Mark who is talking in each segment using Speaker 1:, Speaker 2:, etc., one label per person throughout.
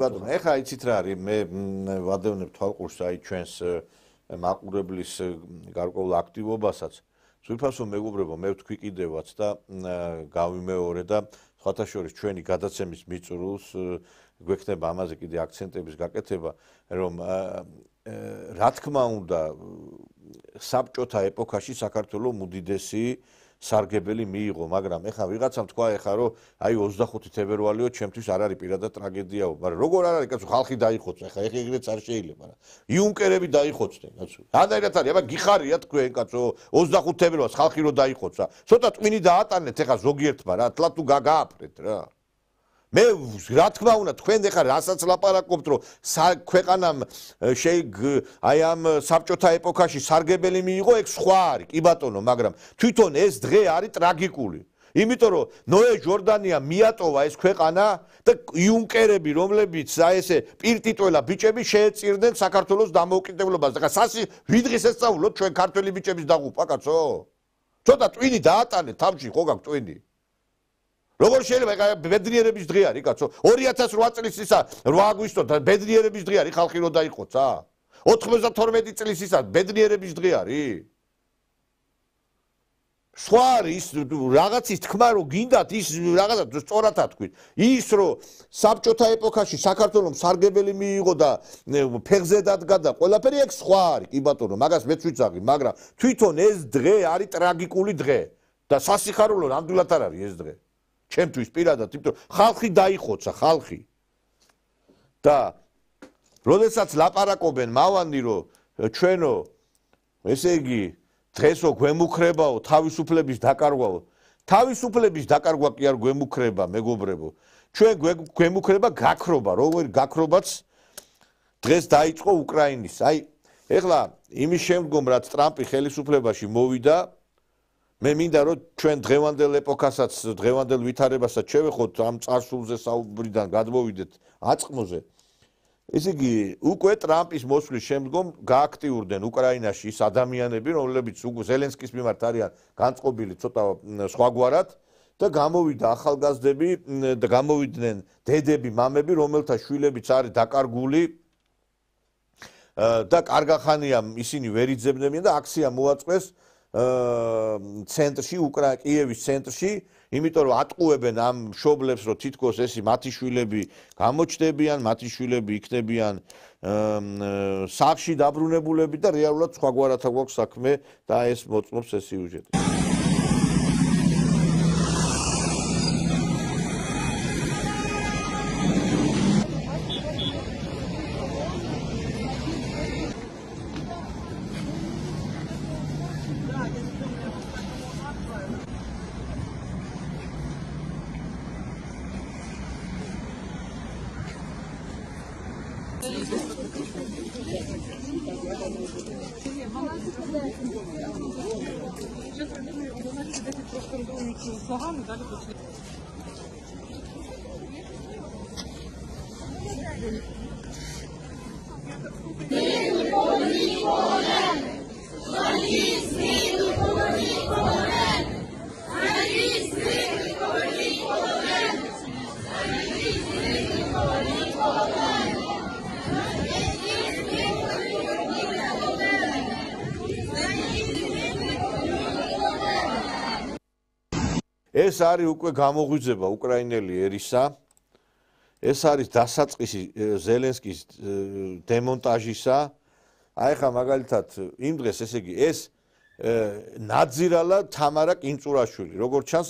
Speaker 1: ბატონო, ეხლა იცით რა არის, მე ვადევნებ თვალყურს აი ჩვენს მაყურებლის გარკვეულ აქტივობასაც. Სულფასო მეგობრებო, მე ვთქვი კიდევაც და გავიმეორე და სხვათა შორის ჩვენი გადაცემის მიწურულს გვექნება ამაზე კიდე აქცენტების გაკეთება, რომ რა თქმა უნდა საბჭოთა ეპოქაში საქართველოს უდიდესი სარგებელი მიიღო, მაგრამ ეხლა ვიღაცამ თქვა ეხლა რომ აი 25 თებერვალიო ჩემთვის არ არის პირადად ტრაგედიაო, მაგრამ როგორ არ არის კაცო, ხალხი დაიხოცა, ეხლა ეგრეც არ შეიძლება რა. იუნკერები დაიხოცდნენ, კაცო. რანაირად არის, აბა გიხარია თქვენ, კაცო, 25 თებერვალს ხალხი რო დაიხოცა. ცოტა ტვინი დაატანეთ ეხლა ზოგიერთმა რა, თლა თუ გაგააფრეთ რა. მე რა თქმა უნდა თქვენ ეხლა რასაც ლაპარაკობთ რომ ქვეყანამ აი ამ საბჭოთა ეპოქაში სარგებელი მიიღო ეგ სხვა არის კი ბატონო მაგრამ თვითონ ეს დღე არის ტრაგიკული იმიტომ რომ ნოე ჯორდანია მიატოვა ეს ქვეყანა და იუნკერები რომლებიც აი ესე პირტიტველა ბიჭები შეეწირდნენ საქართველოს დამოუკიდებლობას და სასი ვიდღის ესწავლოთ ჩვენ ქართველი ბიჭების დაღუპვა კაცო ცოტა ტვინი დაატანეთ თავში ხო გაქვს ტვინი როგორ შეიძლება ბედნიერების დღე არის კაცო 2008 წლის ისა 8 აგვისტო და ბედნიერების დღე არის ხალხი რო დაიხოცა 92 წლის ისა ბედნიერების დღე არის სხვა არის რაღაცის თქმა რო გინდათ ის რაღაცა სწორადად თქვით ის რომ საბჭოთა ეპოქაში საქართველოს სარგებელი მიიღო და ფეხზე დადგა და ყველაფერი ეგ სხვა არის კი ბატონო მაგას მეც ვიცაღი მაგრამ თვითონ ეს დღე არის ტრაგიკული დღე და სასიხარულო ნამდვილად არ არის ეს დღე ჩემთვის პირადად იმიტომ ხალხი დაიხოცა ხალხი და როდესაც ლაპარაკობენ მავანდი რომ ჩვენო ესე იგი დღესო გვემუქრებაო თავისუფლების დაკარგვაო თავისუფლების დაკარგვა კი არ გვემუქრება მეგობრებო ჩვენ გვემუქრება გაქრობა როგორი გაქრობაც დღეს დაიწყო უკრაინის აი ეხლა იმის შემდგომ რაც ტრამპი ხელისუფლებაში მოვიდა მე მინდა რომ ჩვენ დღევანდელ ეპოქასაც დღევანდელ ვითარებასაც შევეხოთ ამ წარსულზე საუბრიდან გადმოვიდეთ აწყმოზე ესე იგი უკვე ტრამპის მოსვლის შემდგომ გააქტიურდნენ უკრაინაში ის ადამიანები რომლებიც ზელენსკის მიმართ არიან განწყობილი ცოტა სხვაგვარად და გამოვიდა ახალგაზრდები და გამოვიდნენ დედები მამები რომელთა შვილებიც არის დაკარგული და კარგახანია ისინი ვერ იძებნებიან და აქცია მოაწყეს ცენტრში კიევის ცენტრში იმიტომ რომ ატყუებენ ამ მშობლებს რომ თითქოს ეს მათი შვილები გამოჩნდებიან მათი შვილები იქნებიან სახლში დაბრუნებულები და რეალურად სხვაგვარად აქვს საქმე და ეს მოწმობს ეს სიუჟეტი ეს არის უკვე გამოღვიძება უკრაინელი ერისა ეს არის დასაწყისი ზელენსკის დემონტაჟისა აი ხა მაგალითად იმ დღეს ესე იგი ეს ნაძირალა თამარა კინწურაშვილი როგორც ჩანს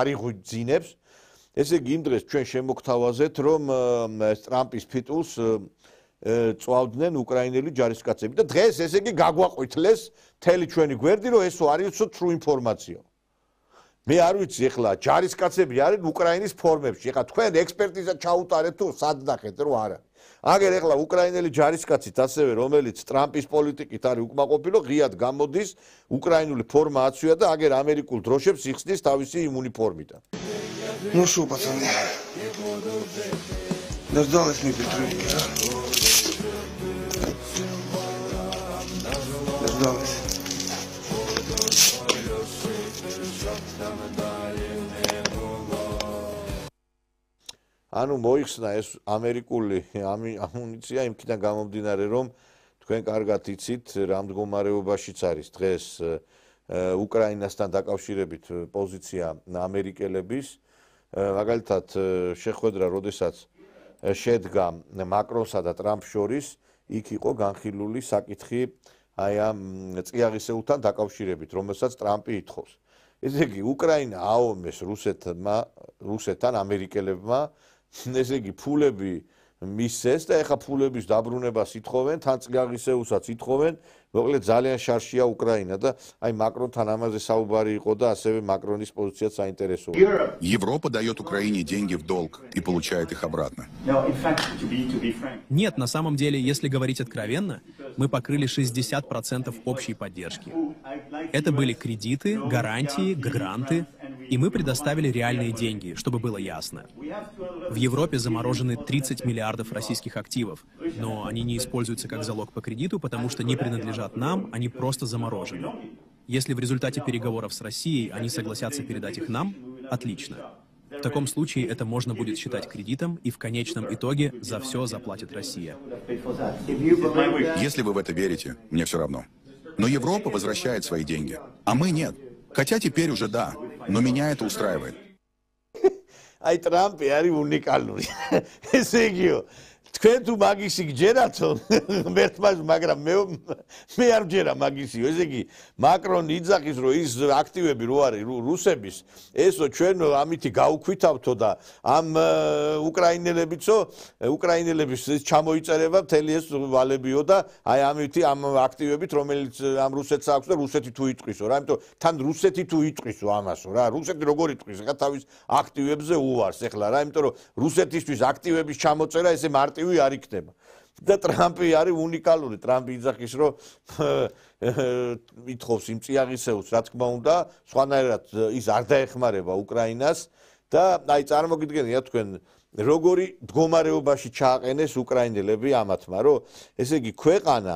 Speaker 1: არ იღუძინებს ესე იგი იმ დღეს ჩვენ შემოგთავაზეთ რომ ტრამპის ფიტულს წვავდნენ უკრაინელი ჯარისკაცები და დღეს ესე იგი გაგვაყვითლეს მთელი ჩვენი გვერდი რომ ესო არის true ინფორმაცია მე არ ვიცი ეხლა ჯარისკაცები არის უკრაინის ფორმებში ეხლა თქვენ ექსპერტიზა ჩაუტარეთ თუ სად ნახეთ რომ არა აგერ ეხლა უკრაინელი ჯარისკაცით ასევე რომელიც ტრამპის პოლიტიკით არის უკმაყოფილო ღიად გამოდის უკრაინული ფორმა აცვია და აგერ ამერიკულ დროშებს იხსნის თავისი უნიფორმიდან
Speaker 2: ну что пацаны дождалась мне Петрушки дождалась
Speaker 1: ანუ მოიხსნა ეს ამერიკული ამუნიცია იმქიდან გამომდინარე, რომ თქვენ კარგად იცით, რა მდგომარეობაშიც არის დღეს უკრაინასთან დაკავშირებით პოზიცია ამერიკელების. მაგალითად, შეხვედრა, როდესაც შედგა მაკრონსა და ტრამპს შორის, იქ იყო განხილული საკითხი აი ამ წიაღისეულთან დაკავშირებით, რომელსაც ტრამპი ითხოვს. ესე იგი, უკრაინა აომეს რუსეთთან, ამერიკელებმა, ესე იგი, ფულები მისცეს და ეხა ფულების დაბრუნებას ითხოვენ, თან წიაღისეულსაც ითხოვენ, მოკლედ ძალიან შარშია უკრაინა და აი მაკრონთან ამაზე საუბარი იყო და ასევე მაკრონის პოზიციაც საინტერესოა.
Speaker 3: Европа дает Украине деньги в долг и получает их обратно.
Speaker 4: Нет, на самом деле, если говорить откровенно, мы покрыли 60% общей поддержки. Это были кредиты, гарантии, гранты, и мы предоставили реальные деньги, чтобы было ясно. В Европе заморожены 30 миллиардов российских активов, но они не используются как залог по кредиту, потому что не принадлежат нам, они просто заморожены. Если в результате переговоров с Россией они согласятся передать их нам, отлично. В таком случае это можно будет считать кредитом, и в конечном итоге за все заплатит Россия.
Speaker 3: Если вы в это верите, мне все равно. Но Европа возвращает свои деньги, а мы нет. Хотя теперь уже да, но меня это устраивает.
Speaker 1: Ai Trumpi არის უნიკალური. ესე იგიო. თქვენ თუ მაგისი გჯერათო, მერთმას, მაგრამ მე არ ვჯერა მაგისიო. ესე იგი, მაკრონი იძახის, რომ ის აქტივები რო არის რუსების, ესო ჩვენ ამითი გაუქვითავთო და ამ უკრაინელების ჩამოიწერება მთელი ეს ვალებიო და აი ამითი ამ აქტივებით, რომელიც ამ რუსეთს აქვს და რუსეთი თუ იტყვისო რა, იმიტომ თან რუსეთი თუ იტყვისო ამასო რა, რუსეთი როგორ იტყვის ხა თავის აქტივებზე უვარს ეხლა რა, იმიტომ რომ რუსეთისთვის აქტივების ჩამოწერა ესე მარტივი არ იქნება. და ტრამპი არის უნიკალური. ტრამპი იძახის, რომ ითხოვს იმ წიაღისეულს, რა თქმა უნდა, სხვანაირად ის არ დაეხმარება უკრაინას და აი წარმოგიდგენია თქვენ როგორი მდგომარეობაში ჩააყენეს უკრაინელები ამათმა, რომ ესე იგი ქვეყანა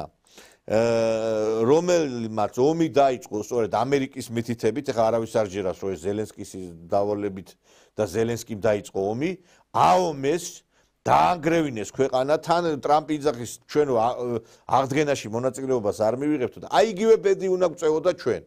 Speaker 1: რომელმაც ომი დაიწყო სწორედ ამერიკის მითითებით, ეხლა არავის არ ჯერას, რომ ეს ზელენსკის დავალებით და ზელენსკიმ დაიწყო ომი, აომეს დაანგრევინეს ქვეყანა, თან ტრამპი იძახის ჩვენ აღდგენაში მონაწილეობას არ მივიღებთ და აი იგივე ბედი უნდა გვწევოდა ჩვენ.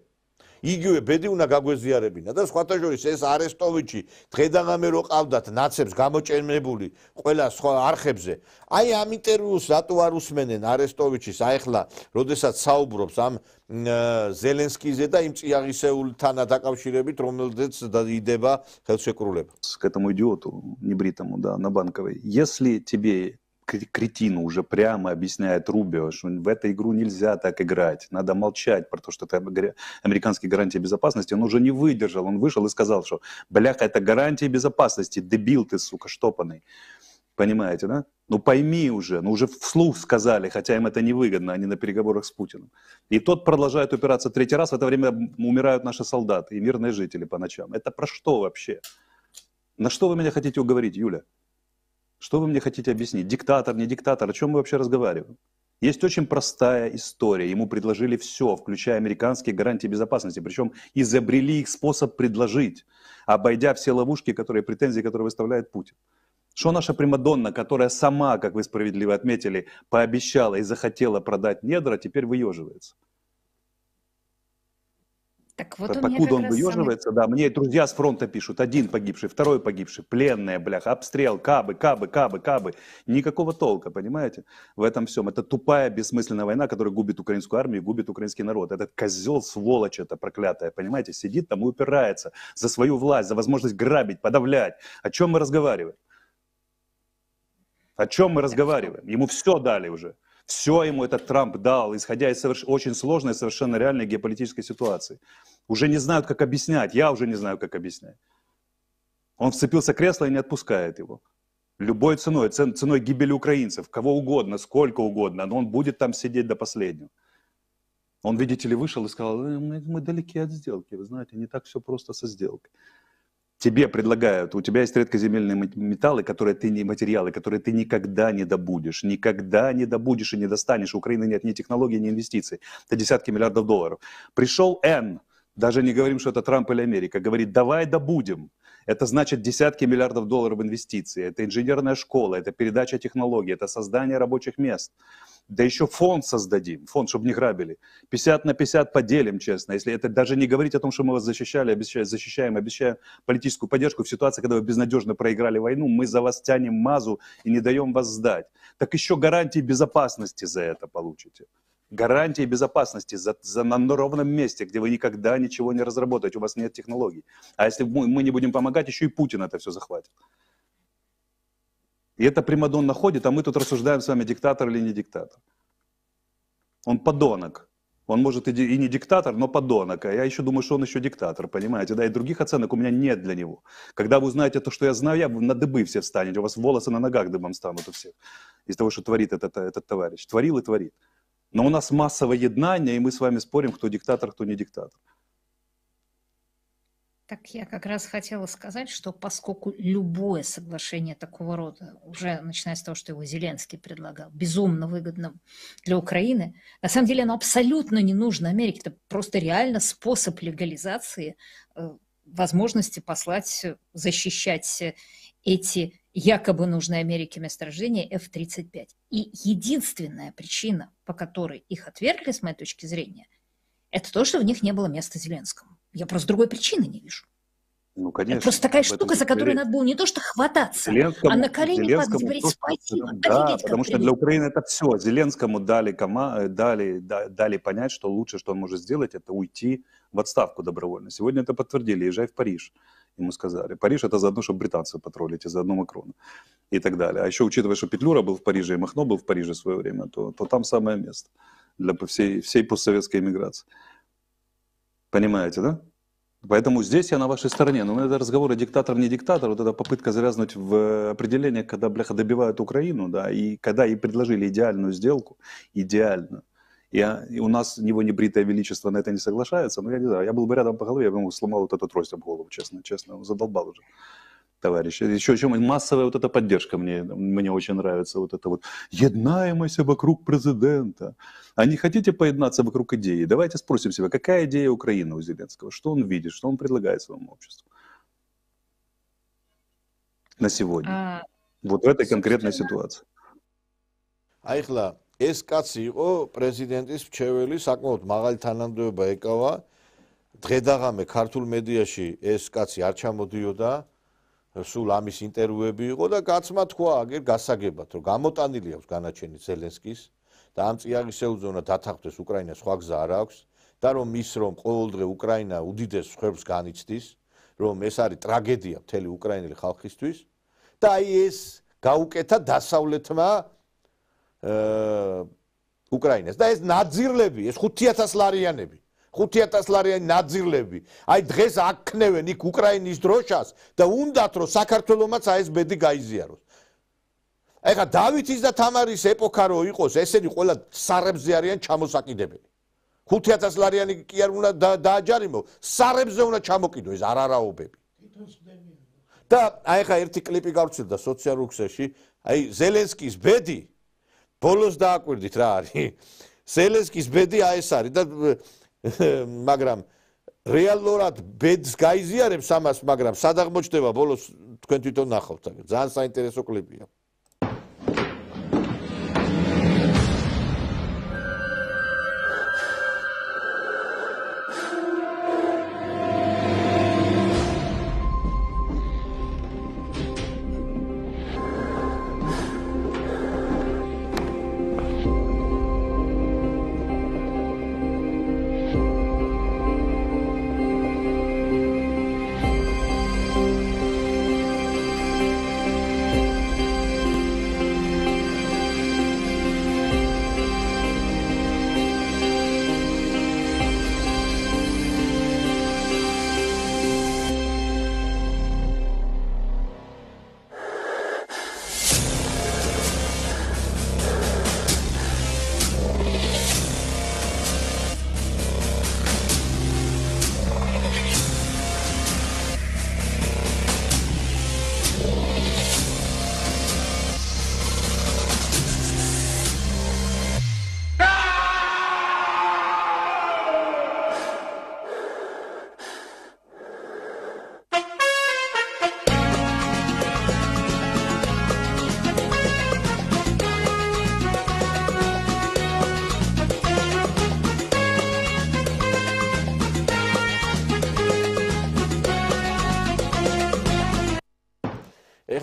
Speaker 1: იგივე ბედი უნდა გაგვეზიარებინა და სხვათა შორის ეს არესტოვიჩი დღედაღამე რო ყავდათ ნაცებს გამოჭენებული ყველა სხვა არხებზე. აი ამ ინტერვიუს რატო არ უსმენენ არესტოვიჩის აეხლა, როდესაც საუბრობს ამ ზელენსკიზე და იმ წიაღისეულთან დაკავშირებით, რომელზეც იდება ხელშეკრულება.
Speaker 5: К этому идиоту небритому, да, на Банковой. Если тебе кретину уже прямо объясняет Рубио, что в эту игру нельзя так играть, надо молчать про то, что это американские гарантии безопасности, он уже не выдержал, он вышел и сказал, что бляха, это гарантии безопасности, дебил ты, сука, штопанный. Понимаете, да? Ну пойми уже, ну уже вслух сказали, хотя им это невыгодно, они на переговорах с Путиным. И тот продолжает упираться третий раз, в это время умирают наши солдаты и мирные жители по ночам. Это про что вообще? На что вы меня хотите уговорить, Юля? Что вы мне хотите объяснить? Диктатор, не диктатор, о чем мы вообще разговариваем? Есть очень простая история. Ему предложили все, включая американские гарантии безопасности. Причем изобрели их способ предложить, обойдя все ловушки, претензии, которые выставляет Путин. Что наша примадонна, которая сама, как вы справедливо отметили, пообещала и захотела продать недра, теперь выеживается?
Speaker 6: Так вот
Speaker 5: Покуда он выеживается, да, мне друзья с фронта пишут, один погибший, второй погибший, пленные, бляха, обстрел, кабы. Никакого толка, понимаете, в этом всем. Это тупая, бессмысленная война, которая губит украинскую армию, губит украинский народ. Этот козел, сволочь это проклятая, понимаете, сидит там и упирается за свою власть, за возможность грабить, подавлять. О чем мы разговариваем? О чем мы разговариваем? Ему все дали уже. Все ему этот Трамп дал, исходя из очень сложной, совершенно реальной геополитической ситуации. Уже не знают, как объяснять. Я уже не знаю, как объяснять. Он вцепился в кресло и не отпускает его. Любой ценой, ценой гибели украинцев, кого угодно, сколько угодно, но он будет там сидеть до последнего. Он, видите ли, вышел и сказал, мы далеки от сделки, вы знаете, не так все просто со сделкой. Тебе предлагают, у тебя есть редкоземельные металлы, материалы, которые ты никогда не добудешь и не достанешь. У Украины нет ни технологий, ни инвестиций. Это десятки миллиардов долларов. Пришел Н, даже не говорим, что это Трамп или Америка, говорит, давай добудем. Это значит десятки миллиардов долларов инвестиций, это инженерная школа, это передача технологий, это создание рабочих мест. Да еще фонд создадим, фонд, чтобы не грабили. 50 на 50 поделим, честно. Если это даже не говорить о том, что мы вас защищаем политическую поддержку в ситуации, когда вы безнадежно проиграли войну, мы за вас тянем мазу и не даем вас сдать. Так еще гарантии безопасности за это получите. Гарантии безопасности на ровном месте, где вы никогда ничего не разработаете, у вас нет технологий. А если мы не будем помогать, еще и Путин это все захватит. И это примадонна ходит, а мы тут рассуждаем с вами, диктатор или не диктатор. Он подонок. Он может и не диктатор, но подонок. А я еще думаю, что он еще диктатор, понимаете? Да, и других оценок у меня нет для него. Когда вы узнаете то, что я знаю, вы на дыбы все встанете, у вас волосы на ногах дыбом станут у всех. Из того, что творит этот товарищ. Творил и творит. Но у нас массовое еднание, и мы с вами спорим, кто диктатор, кто не диктатор.
Speaker 6: Так я как раз хотела сказать, что поскольку любое соглашение такого рода, уже начиная с того, что его Зеленский предлагал, безумно выгодно для Украины, на самом деле оно абсолютно не нужно Америке. Это просто реально способ легализации возможности послать, защищать эти якобы нужные Америке месторождения F-35. И единственная причина, по которой их отвергли, с моей точки зрения, это то, что в них не было места Зеленскому. Я просто другой причины не вижу.
Speaker 5: Ну, конечно.
Speaker 6: Это просто такая штука, за которую надо было не то что хвататься, а на колени говорить спасибо.
Speaker 5: Да, потому что для Украины это все. Зеленскому дали понять, что лучше, что он может сделать, это уйти в отставку добровольно. Сегодня это подтвердили. Езжай в Париж, ему сказали. Париж это заодно, чтобы британцев потроллить, и заодно Макрона и так далее. А еще учитывая, что Петлюра был в Париже и Махно был в Париже в свое время, то там самое место для всей постсоветской эмиграции. Понимаете, да? Поэтому здесь я на вашей стороне. Но это разговоры диктатор, не диктатор, вот эта попытка завязнуть в определениях, когда, бляха, добивают Украину, да, и когда ей предложили идеальную сделку, идеальную, и у нас его небритое величество на это не соглашается, но я не знаю, я был бы рядом по голове, я бы ему сломал вот эту трость об голову, честно, задолбал уже. Товарищи. Еще чем массовая вот эта поддержка мне очень нравится, вот это вот «еднаемость вокруг президента». А не хотите поеднаться вокруг идеи? Давайте спросим себя, какая идея Украины у Зеленского? Что он видит, что он предлагает своему обществу на сегодня? Вот в этой конкретной ситуации.
Speaker 1: Айхла, ეს კაცი იყო პრეზიდენტის მრჩეველი, საკმაოდ მაღალი თანამდებობა ეკავა. დღედაღამე ქართულ მედიაში ეს კაცი არ ჩამოდიოდა. სულ ამის ინტერვიუები იყო და კაცმა თქვა აგერ გასაგებად, რომ გამოტანილი აქვს განაჩენი ზელენსკის და ამ წიაღის შეუძო უნდა დათანხმდეს უკრაინას, სხვა გზა არ აქვს და რომ რომ ყოველდღე უკრაინა უდიდეს ხვრებს განიცდის, რომ ეს არის ტრაგედია მთელი უკრაინელი ხალხისთვის და აი ეს გაუკეთა დასავლეთმა უკრაინას და ეს ნაძირლები, ეს 5000 ლარიანები 5000 ლარიანი ნაძირლები. აი დღეს აქნევენ იქ უკრაინის დროშას და უნდათ რომ საქართველოსაც აი ეს ბედი გაიზიაროს. აი ხა დავითის და თამარის ეპოქა რო იყოს, ესენი ყველა სარებზე არიან ჩამოსაკიდებელი. 5000 ლარიანი კი არ უნდა დააჯარიმო, სარებზე უნდა ჩამოკიდო ეს არარაობები. და აი ხა ერთი კლიპი გავრცელდა სოციალურ ქსელში, აი ზელენსკის ბედი ბოლოს დააკვირდით რა არის. ზელენსკის ბედი აი ეს არის და მაგრამ რეალურად ბედს გაიზიარებს ამას, მაგრამ სად აღმოჩნდება ბოლოს თქვენ თვითონ ნახავთ, ძალიან საინტერესო კლიპია.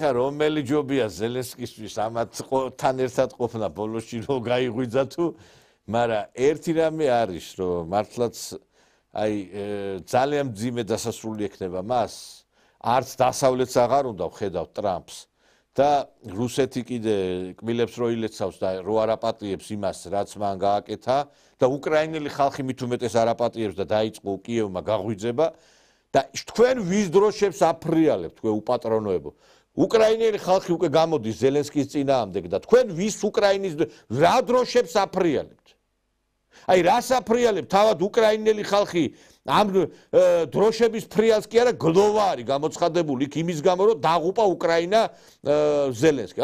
Speaker 1: ეხა რომელი ჯობია ზელენსკისთვის ამათთან ერთად ყოფნა ბოლოსში რომ გაიღვიძა თუ, მაგრამ ერთი რამე არის, რომ მართლაც აი ძალიან მძიმე დასასრული ექნება მას, არც დასავლეთს აღარ უნდა ვხედავთ ტრამპს და რუსეთი კიდე კბილებს რო ილეცავს და რო არაპატიებს იმას, რაც მან გააკეთა და უკრაინელი ხალხი მით უმეტეს არაპატიებს და დაიწყო კიევმა გაღვიძება და თქვენ ვის დროშებს აფრიალებთ, თქვენ უპატრონოებო. უკრაინელი ხალხი უკვე გამოდის ზელენსკის წინააღმდეგ და თქვენ ვის უკრაინის რა დროშებს აფრიალებთ? აი რას აფრიალებთ თავად უკრაინელი ხალხი ამ დროშების ფრიალს კი არა გლოვა არის გამოცხადებული იქ იმის გამო რომ დაღუპა უკრაინა ზელენსკი.